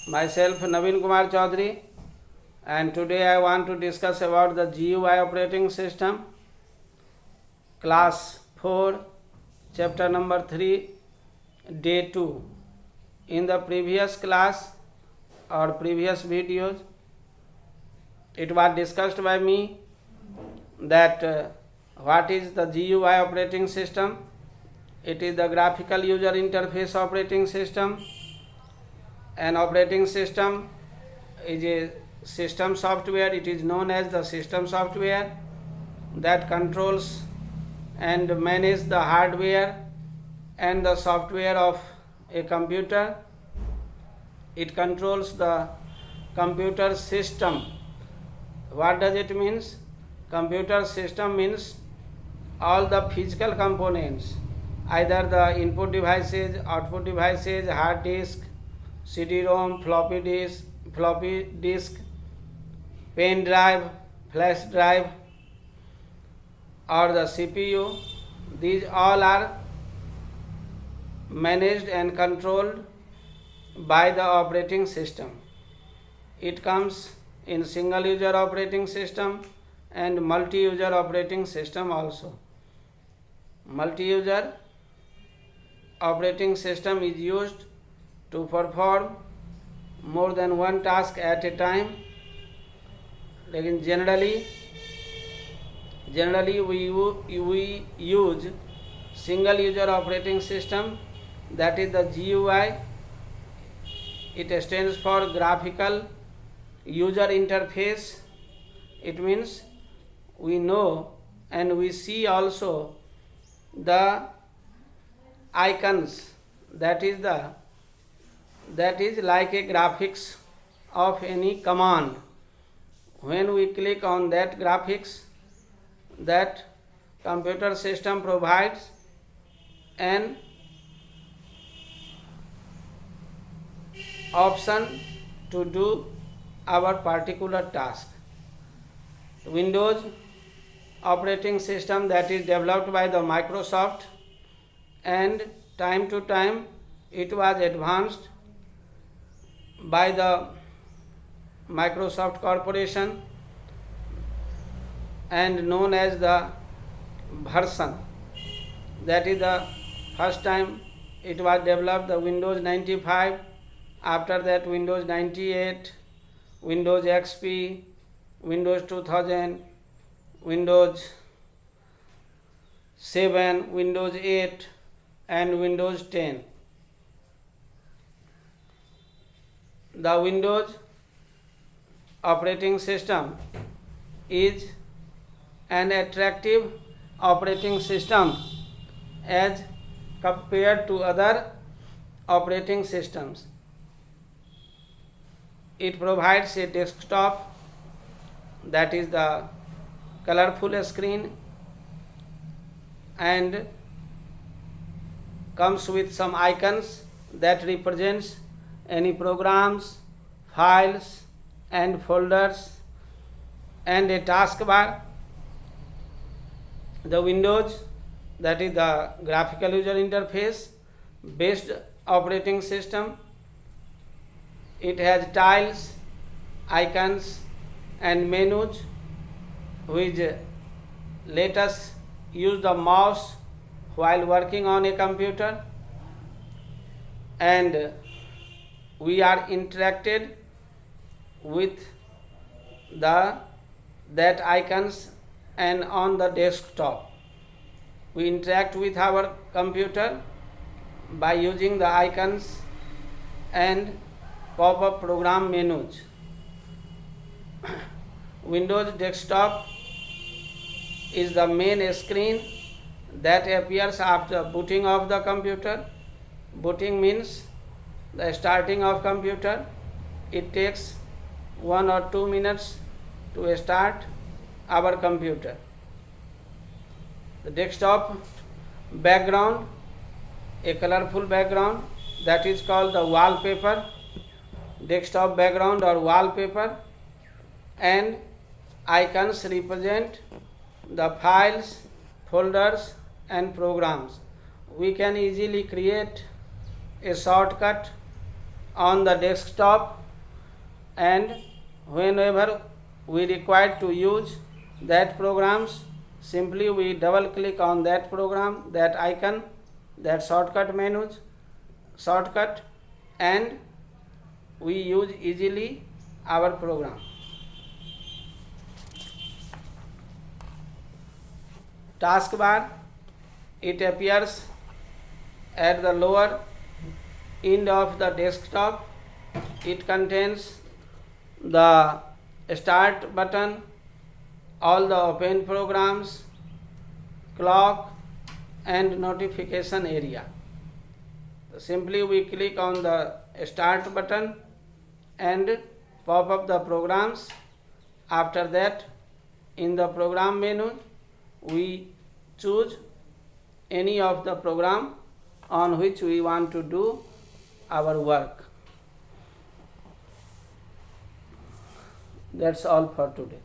Myself Naveen Kumar Chaudhary, and today I want to discuss about the GUI operating system, class 4, chapter number 3, day 2. In the previous class or previous videos, it was discussed by me that what is the GUI operating system. It is the graphical user interface operating system. An operating system is a system software. It is known as the system software that controls and manages the hardware and the software of a computer. It controls the computer system. What does it mean? Computer system means all the physical components, either the input devices, output devices, hard disk, CD-ROM, floppy disk, pen drive, flash drive, or the CPU. These all are managed and controlled by the operating system. It comes in single user operating system and multi-user operating system also. Multi-user operating system is used to perform more than one task at a time. Like generally we use single user operating system, that is the GUI. It stands for graphical user interface. It means we know and we see also the icons, that is like a graphics of any command. When we click on that graphics, that computer system provides an option to do our particular task. Windows operating system, that is developed by the Microsoft, and time to time it was advanced by the Microsoft Corporation and known as the version. That is the first time it was developed, the Windows 95. After that Windows 98, Windows XP, Windows 2000, Windows 7, Windows 8 and Windows 10. The Windows operating system is an attractive operating system as compared to other operating systems. It provides a desktop, that is the colorful screen, and comes with some icons that represents any programs, files and folders, and a taskbar. The Windows, that is the graphical user interface based operating system. It has tiles, icons and menus which let us use the mouse while working on a computer, and we are interacted with that icons, and on the desktop we interact with our computer by using the icons and pop-up program menus. Windows desktop is the main screen that appears after booting of the computer. Booting means the starting of computer. It takes 1 or 2 minutes to start our computer. The desktop background, a colorful background, that is called the wallpaper, desktop background or wallpaper, and icons represent the files, folders and programs. We can easily create a shortcut on the desktop, and whenever we require to use that programs, simply we double click on that program, that icon, that shortcut menus, and we use easily our program. Taskbar, it appears at the lower end of the desktop. It contains the start button, all the open programs, clock, and notification area. Simply we click on the start button and pop up the programs. After that, in the program menu, we choose any of the program on which we want to do our work. That's all for today.